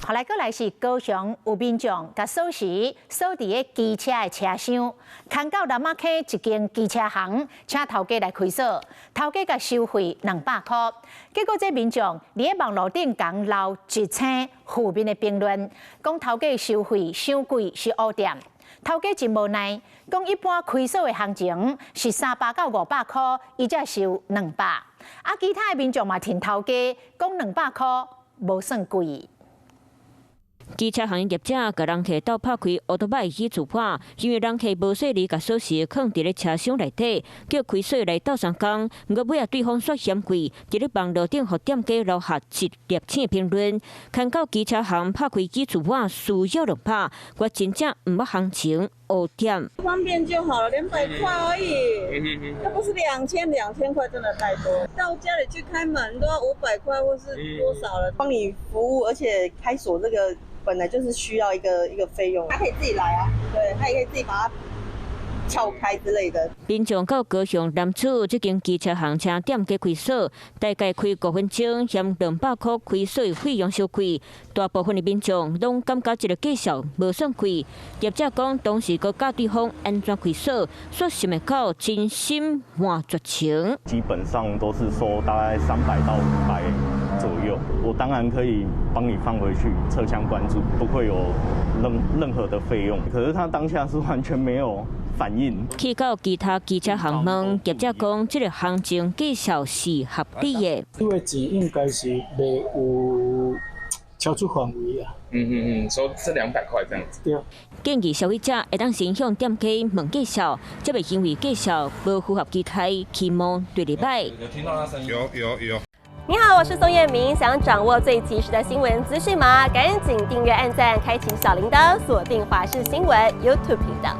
后来过来是高雄有民众甲锁匙锁伫个机车的车厢，牵到南马溪一间机车行，请头家来开锁，头家甲收费200块。结果这民众伫个网络顶讲留一清负面的评论，讲头家收费伤贵是污点。头家真无奈，讲一般开锁的行情是300到500块，伊才收200。其他的民众嘛听头家讲200块无算贵。机车行业者甲人客斗拍开奥多麦去自破，因为人客无细理甲锁匙放伫咧车厢内底，叫开锁来斗相共。毋过尾对方说嫌贵，伫咧网络顶互店家留下一粒星的评论，牵到机车行拍开机自破，需要200，我真正毋捌行情。污点方便就好了，200块而已，又不是2000块真的太多。到家里去开门都要500块或是多少了，帮你服务，而且开锁这个本来就是需要一个费用，他可以自己来啊，对，他也可以自己把它撬开之类的。民众到高雄南厝这间机车行请店家开锁，大概开5分钟，嫌200块开锁费用太贵。大部分的民众拢感觉这个价数无算贵。业者讲当时佮教对方安怎开锁，说想会到真心换绝情。基本上都是收大概300到500左右。我当然可以帮你放回去，车厢关住，不会有任何的费用。可是他当下是完全没有反应。去到其他机车行问，业者讲这个行情价数是合理的。因为钱应该是袂有超出范围啊。说是200块这样子。对。建议消费者会当先向店家问价数，才袂因为价数无符合期待，期望对礼拜。有听到他声音？有。你好，我是宋彦明。想掌握最及时的新闻资讯吗？赶紧订阅、按赞、开启小铃铛，锁定华视新闻 YouTube 频道。